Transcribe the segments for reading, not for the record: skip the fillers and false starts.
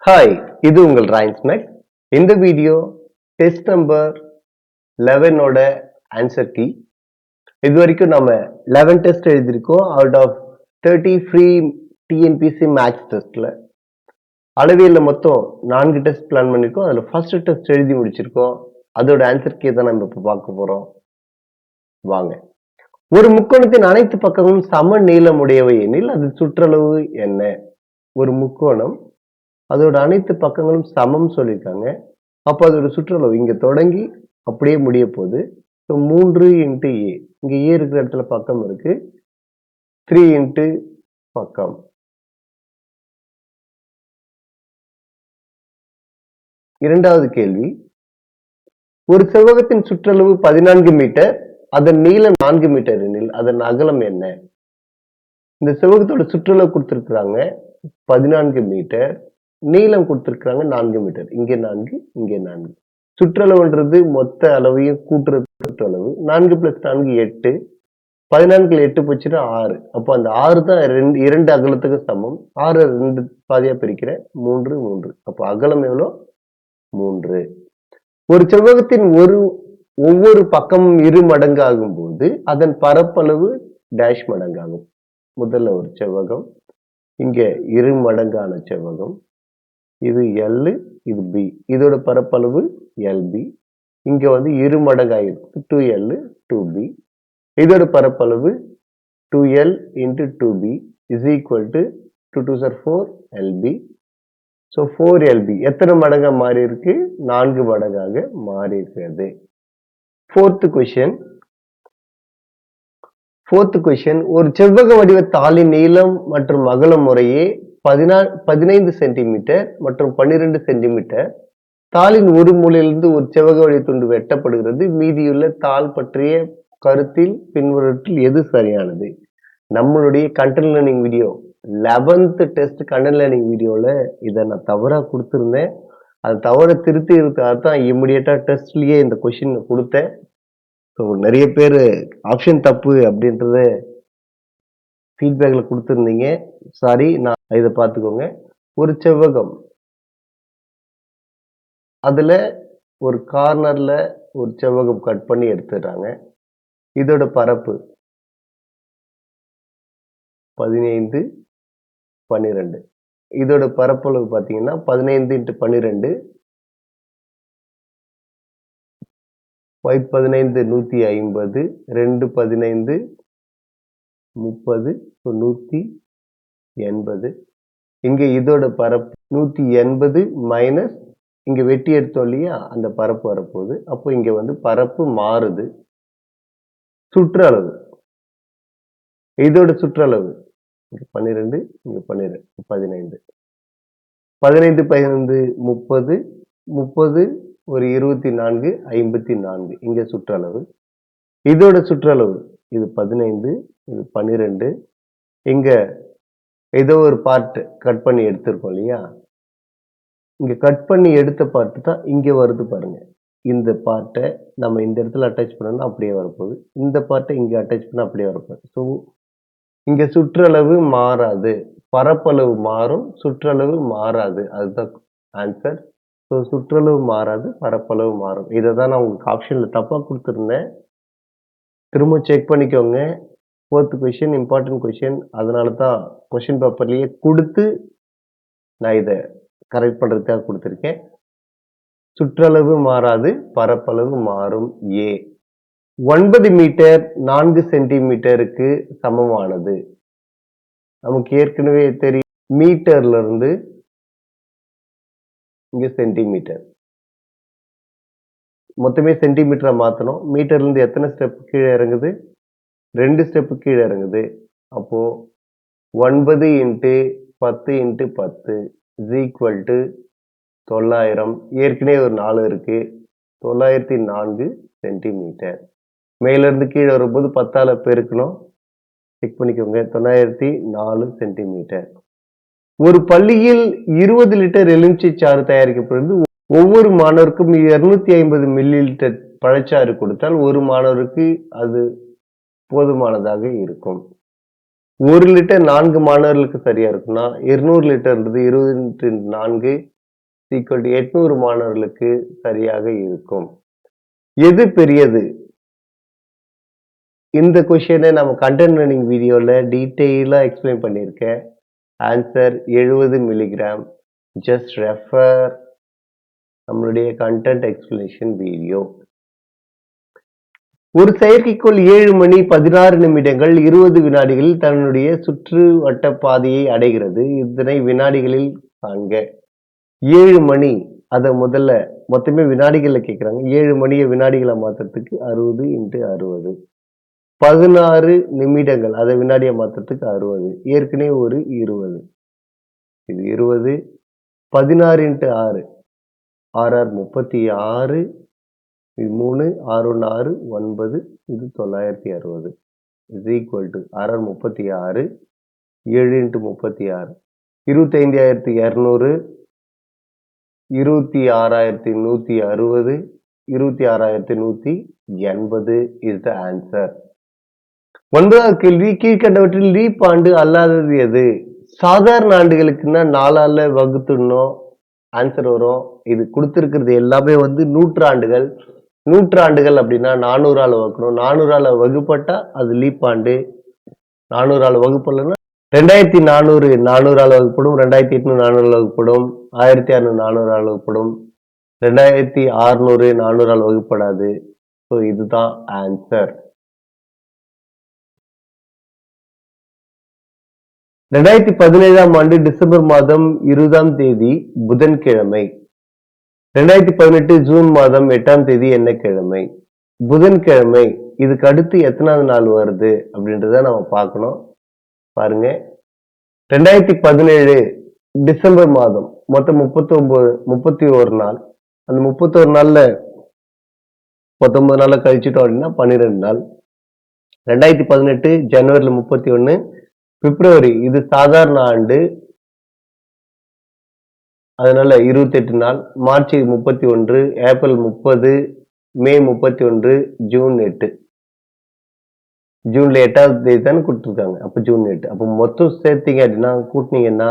Hi, இது உங்கள் ரைன்ஸ்மெக். இந்த வீடியோ டெஸ்ட் நம்பர் 11ஓட ஆன்சர் கீ. இது வரைக்கும் நம்ம 11 டெஸ்ட் எழுதியிருக்கோம் out of 30 free TNPSC maths டெஸ்ட்ல. அளவியல்ல மொத்தம் 4 டெஸ்ட் பிளான் பண்ணியிருக்கோம். அதில் ஃபர்ஸ்ட் டெஸ்ட் எழுதி முடிச்சிருக்கோம். அதோட ஆன்சர் கீ தான் நம்ம இப்போ பார்க்க போறோம். வாங்க. ஒரு முக்கோணத்தின் அனைத்து பக்கங்களும் சம நீளமுடையவை எனில் அது சுற்றளவு என்ன? ஒரு முக்கோணம் அதோட அனைத்து பக்கங்களும் சமம் சொல்லியிருக்காங்க. அப்போ அதோட சுற்றளவு இங்க தொடங்கி அப்படியே முடிய போகுது. 3 இன்ட்டு ஏ, இங்க ஏ இருக்கிற இடத்துல பக்கம் இருக்கு. 3 இன்ட்டு பக்கம். இரண்டாவது கேள்வி, ஒரு செவ்வகத்தின் சுற்றளவு 14 மீட்டர், அதன் நீளம் 4 மீட்டர் எனில் அதன் அகலம் என்ன? இந்த செவ்வகத்தோட சுற்றளவு கொடுத்திருக்கிறாங்க 14 மீட்டர், நீளம் கொடுத்திருக்கிறாங்க 4 மீட்டர். இங்கே 4, இங்கே 4. சுற்றளவுன்றது மொத்த அளவையும் கூட்டுறது சுற்றளவு. 4 + 4 8. 14 8 போச்சுன்னா 6. அப்போ அந்த 6 தான் இரண்டு அகலத்துக்கு சமம். 6 2 பாதியா பிரிக்கிறேன். 3 3. அப்போ அகலம் எவ்வளோ? 3. ஒரு செவ்வகத்தின் ஒவ்வொரு பக்கமும் 2 மடங்கு ஆகும் போது அதன் பரப்பளவு டேஷ் மடங்காகும். முதல்ல ஒரு செவ்வகம், இங்க 2 மடங்கான செவ்வகம், இது L, இது B. இதோட பரப்பளவு LB. இங்க 2 மடங்காயிருக்கு, 2L 2B. இதோட பரப்பளவு 2L into 2B is equal to 2 2s are 4 LB. So 4LB எத்தனை மடங்கா மாறி இருக்கு? 4 மடங்காக மாறி இருக்கிறது. Fourth question, ஒரு செவ்வக வடிவ தாளின் நீளம் மற்றும் அகலம் முறையே 15 சென்டிமீட்டர் மற்றும் 12 சென்டிமீட்டர். தாளின் ஒரு மூலையிலிருந்து ஒரு செவ்வக வடிவ துண்டு வெட்டப்படுகிறது. மீதியுள்ள தாள் பற்றிய கருத்தில் பின்வருவற்றில் எது சரியானது? நம்மளுடைய content learning video 11th test content learning வீடியோல இதை நான் தவறா கொடுத்திருந்தேன். அது தவற திருத்தி தான் இமிடியேட்டா டெஸ்ட்லயே இந்த கொஸ்டின் கொடுத்தேன். ஸோ நிறைய பேர் ஆப்ஷன் தப்பு அப்படின்றத ஃபீட்பேக்ல கொடுத்துருந்தீங்க. சாரி, நான் இதை பார்த்துக்கோங்க. ஒரு செவ்வகம், அதுல ஒரு கார்னர்ல ஒரு செவ்வகம் கட் பண்ணி எடுத்துடுறாங்க. இதோட பரப்பு 15 12. இதோட பரப்பளவு பார்த்தீங்கன்னா 15 × 12. ஒயிட் 15 150, 2 15 30, 180. இங்க இதோட பரப்பு 180 மைனஸ் இங்க வெட்டி எடுத்தோம் இல்லையா, அந்த பரப்பு வரப்போகுது. அப்போ இங்க பரப்பு மாறுது. சுற்றளவு, இதோட சுற்றளவு இங்க 12, இங்க 12 15. 15 15 30, 30 ஒரு 24 54. இங்க சுற்றளவு. இதோட சுற்றளவு இது 15, இது 12. இங்க ஏதோ ஒரு பார்ட் கட் பண்ணி எடுத்திருக்கோம் இல்லையா, இங்க கட் பண்ணி எடுத்த பார்ட் தான் இங்க வருது பாருங்க. இந்த பார்ட்டை நம்ம இந்த இடத்துல அட்டாச் பண்ணோம்னா அப்படியே வரப்போகுது. இந்த பார்ட்டை இங்க அட்டாச் பண்ணா அப்படியே வரப்போகுது. ஸோ இங்க சுற்றளவு மாறாது, பரப்பளவு மாறும், சுற்றளவு மாறாது. அதுதான் ஆன்சர். ஸோ சுற்றளவு மாறாது, பரப்பளவு மாறும். இதை தான் நான் உங்களுக்கு ஆப்ஷன்ல தப்பா கொடுத்துருந்தேன். திரும்ப செக் பண்ணிக்கோங்க. 4th question important question. அதனால தான் கொஸ்டின் பேப்பர்லயே கொடுத்து நான் இதை கரெக்ட் பண்றதுக்காக கொடுத்துருக்கேன். சுற்றளவு மாறாது, பரப்பளவு மாறும். ஏ 9 மீட்டர் 4 சென்டிமீட்டருக்கு சமமானது. நமக்கு ஏற்கனவே தெரியும், மீட்டர்ல இருந்து இங்க சென்டிமீட்டர், மொத்தமே சென்டிமீட்டரா மாத்தணும். மீட்டர்ல இருந்து எத்தனை ஸ்டெப் கீழே இறங்குது? 2 ஸ்டெப் கீழே இறங்குது. அப்போ 9 × 10 × 10 is equal to 900. ஏற்கனவே ஒரு 4 இருக்கு. 904 சென்டிமீட்டர். மேல இருந்து கீழே வரும்போது 10ஆல பெருக்கணும். செக் பண்ணிக்கோங்க. 904 சென்டிமீட்டர். ஒரு பள்ளியில் 20 லிட்டர் எலுமிச்சை சாறு தயாரிக்கப்படுகிறது. ஒவ்வொரு மாணவருக்கும் 250 மில்லி லிட்டர் பழச்சாறு கொடுத்தால் ஒரு மாணவருக்கு அது போதுமானதாக இருக்கும். 1 லிட்டர் 4 மாணவர்களுக்கு சரியா இருக்குன்னா 200 லிட்டர்ன்றது 20 × 4 800 மாணவர்களுக்கு சரியாக இருக்கும். எது பெரியது? இந்த கொஸ்டினை நம்ம கண்டென்ட் லேர்னிங் வீடியோல டீட்டெயிலா எக்ஸ்பிளைன் பண்ணியிருக்கேன். Answer 70 milligram. ஜஸ்ட் ரெஃபர் நம்மளுடைய கண்டென்ட் எக்ஸ்பிளனேஷன் வீடியோ. ஒரு செயற்கைக்கோள் 7 மணி 16 நிமிடங்கள் 20 வினாடிகளில் தன்னுடைய சுற்று வட்ட பாதையை அடைகிறது. இதனை வினாடிகளில் காண்க. 7 மணி அதை முதல்ல மொத்தமே வினாடிகள்ல கேட்குறாங்க. 7 மணியை வினாடிகளை மாற்றுறதுக்கு 60 × 60. 16 நிமிடங்கள் அதை வினாடியை மாற்றுறதுக்கு 60. ஏற்கனவே ஒரு 20. இது 20. 16 × 6. 6 36. இது 3. 6 1 6 9. இது 960. Is equal to 6 36. 7 × 36. 25,200. 26,160. 26,180 is the answer. 9வது கேள்வி, கீழ்கண்டவற்றில் லீப் ஆண்டு அல்லாதது எது? சாதாரண ஆண்டுகளுக்குன்னா 4ஆல வகுத்துடணும், ஆன்சர் வரும். இது கொடுத்திருக்கிறது எல்லாமே நூற்றாண்டுகள். நூற்றாண்டுகள் அப்படின்னா 400ஆல வகுக்கணும். 400ஆல வகுப்பட்டா அது லீப் ஆண்டு. 400ஆல வகுப்படலைன்னா 2400 400ஆல வகுப்படும், 2800 400ஆல வகுப்படும், 1600 400ஆல வகுப்படும், 2600 400ஆல வகுப்படாது. ஸோ இதுதான் ஆன்சர். 2017ஆம் ஆண்டு டிசம்பர் மாதம் 20ஆம் தேதி புதன்கிழமை. 2018 ஜூன் மாதம் 8ஆம் தேதி என்ன கிழமை? புதன்கிழமை. இதுக்கு அடுத்து எத்தனாவது நாள் வருது அப்படின்றத நம்ம பார்க்கணும். பாருங்க, 2017 டிசம்பர் மாதம் மொத்தம் 31 நாள். அந்த 31 நாள்ல 19 நாள்ல கழிச்சிட்டோம் அப்படின்னா 12 நாள். 2018 ஜனவரில 31, பிப்ரவரி இது சாதாரண ஆண்டு, அதனால 28 நாள். மார்ச் 31, ஏப்ரல் 30, மே 31, ஜூன் 8. ஜூன்ல 8ஆவது தேதி தானே கொடுத்துருக்காங்க, அப்ப ஜூன் 8. அப்போ மொத்தம் சேர்த்தீங்க அப்படின்னா கூட்டினீங்கன்னா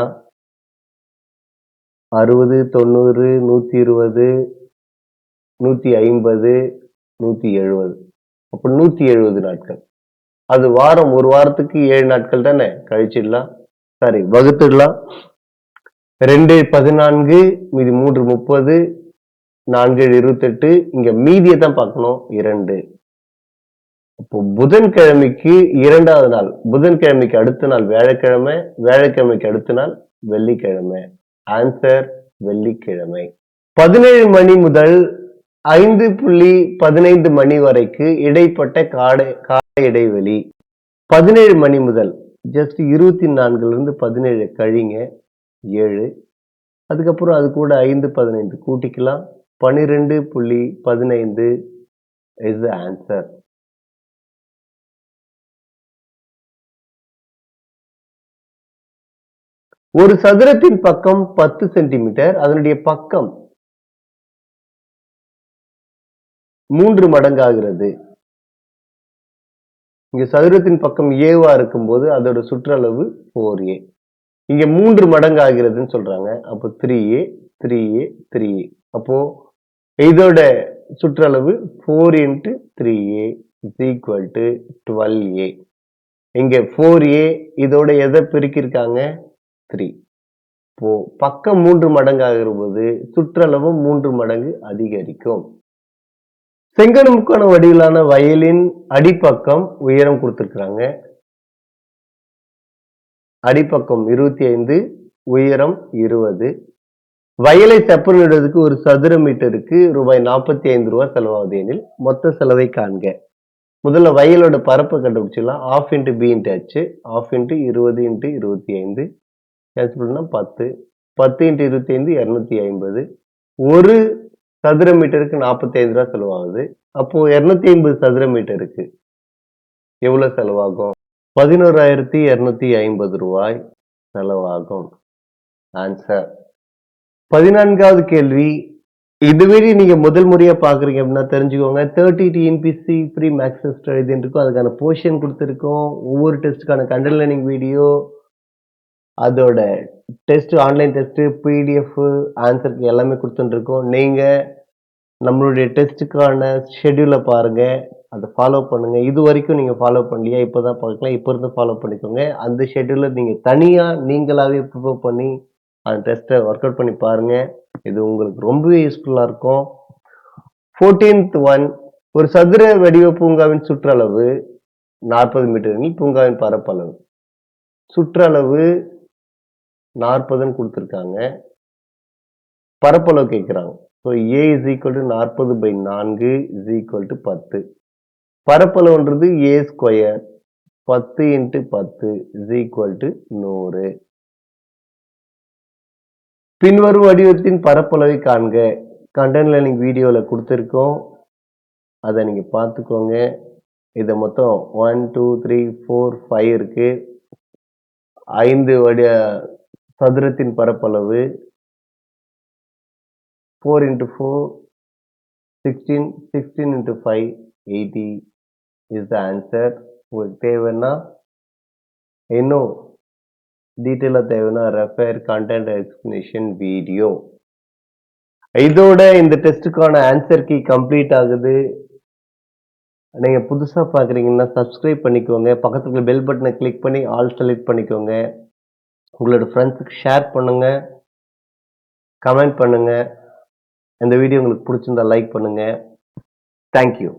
60, 90, 120, 150, 170. அப்போ 170 நாட்கள். அது வாரம், ஒரு வாரத்துக்கு 7 நாட்கள் தானே, கழிச்சிடலாம், சாரி வகுத்துடலாம். 2 14, மீதி 3 30, 4 28. இங்க மீதியை தான் பார்க்கணும், 2. அப்போ புதன்கிழமைக்கு 2வது நாள், புதன்கிழமைக்கு அடுத்த நாள் வியாழக்கிழமை, வியாழக்கிழமைக்கு அடுத்த நாள் வெள்ளிக்கிழமை. ஆன்சர் வெள்ளிக்கிழமை. 17 மணி முதல் 5:15 மணி வரைக்கு இடைப்பட்ட கால இடைவெளி. 17 மணி முதல் ஜஸ்ட் 24 17 கழிங்க 7. அதுக்கப்புறம் அது கூட 5 15 கூட்டிக்கலாம். 12:15 is the answer. ஒரு சதுரத்தின் பக்கம் 10 சென்டிமீட்டர், அதனுடைய பக்கம் 3 மடங்காகிறது. இங்க சதுரத்தின் பக்கம் ஏவா இருக்கும்போது அதோட சுற்றளவு 4a. இங்க 3 மடங்கு ஆகிறதுன்னு சொல்றாங்க. அப்போ 3a 3a 3a. அப்போ இதோட சுற்றளவு 4 × 3a is equal to 12a. இங்க 4a இதோட எதை பெருக்கிருக்காங்க, 3. இப்போ பக்கம் 3 மடங்கு ஆகிற போது சுற்றளவும் 3 மடங்கு அதிகரிக்கும். செங்கல் முக்கோண வடிவிலான வயலின் அடிப்பக்கம் உயரம் கொடுத்திருக்கிறாங்க. அடிப்பக்கம் 25, உயரம் 20. வயலை செப்பனிடுவதற்கு ஒரு சதுர மீட்டருக்கு ரூபாய் 45 செலவாகுது எனில் மொத்த செலவை காண்க. முதல்ல வயலோட பரப்பை கண்டுபிடிச்சிடலாம். 1/2 × b × h, 1/2 × 20 × 25 கேன்சல் பண்ணா 10. 10 × 25 250. ஒரு சதுர மீட்டருக்கு 45 செலவாகுது. அப்போ 250 சதுர மீட்டருக்கு எவ்வளவு செலவாகும்? 11,250 செலவாகும். ஆன்சர். 14வது கேள்வி. இதுவே நீங்க முதல் முறையா பாக்குறீங்க அப்படின்னா தெரிஞ்சுக்கோங்க, 30 TNPSC ப்ரீ மேக்ஸ் டெஸ்ட் எழுதிட்டு இருக்கும். அதுக்கான போர்ஷன் கொடுத்துருக்கோம். ஒவ்வொரு டெஸ்ட்டுக்கான கண்டென்ட் லேர்னிங் வீடியோ, அதோட டெஸ்ட் ஆன்லைன் டெஸ்ட் பிடிஎஃப் ஆன்சருக்கு எல்லாமே கொடுத்துட்டுருக்கோம். நீங்கள் நம்மளுடைய டெஸ்ட்டுக்கான ஷெட்யூலை பாருங்கள், அதை ஃபாலோ பண்ணுங்கள். இது வரைக்கும் நீங்கள் ஃபாலோ பண்ணலையா, இப்போ தான் பார்க்கலாம், இப்போ இருந்து ஃபாலோ பண்ணிக்கோங்க. அந்த ஷெட்யூலை நீங்கள் தனியாக நீங்களாகவே ப்ரிப்பேர் பண்ணி அந்த டெஸ்ட்டை ஒர்க் அவுட் பண்ணி பாருங்கள். இது உங்களுக்கு ரொம்பவே யூஸ்ஃபுல்லாக இருக்கும். 14th ஒன், ஒரு சதுர வடிவ பூங்காவின் சுற்றளவு 40 மீட்டர் எனில் பூங்காவின் பரப்பளவு. சுற்றளவு 40ன்னு கொடுத்துருக்காங்க, பரப்பளவு கேட்குறாங்க. So A is equal to 40/4 is equal to 10. பரப்பளவுன்றது A square 10 × 10 is equal to 100. பின்வரும் வடிவத்தின் பரப்பளவை காண்க. கண்டென்ட் லேர்னிங் வீடியோவில் கொடுத்துருக்கோம், அதை நீங்கள் பார்த்துக்கோங்க. இதை மொத்தம் 1 2 3 4 5 இருக்கு. 5 சதுரத்தின் பரப்பளவு 4 × 4 16, 16 × 5 80 is the answer. உங்களுக்கு தேவைன்னா இன்னும் டீட்டெயிலாக தேவைன்னா ரெஃபர் கண்டென்ட் எக்ஸ்பிளனேஷன் வீடியோ. இதோட இந்த டெஸ்ட்டுக்கான ஆன்சர் கீ கம்ப்ளீட் ஆகுது. நீங்கள் புதுசாக பார்க்குறீங்கன்னா சப்ஸ்கிரைப் பண்ணிக்கோங்க. பக்கத்துக்கு பெல் பட்டனை கிளிக் பண்ணி ஆல் செலக்ட் பண்ணிக்கோங்க. உங்களோட ஃப்ரெண்ட்ஸுக்கு ஷேர் பண்ணுங்கள், கமெண்ட் பண்ணுங்கள். இந்த வீடியோ உங்களுக்கு பிடிச்சிருந்தா லைக் பண்ணுங்கள். தேங்க்யூ.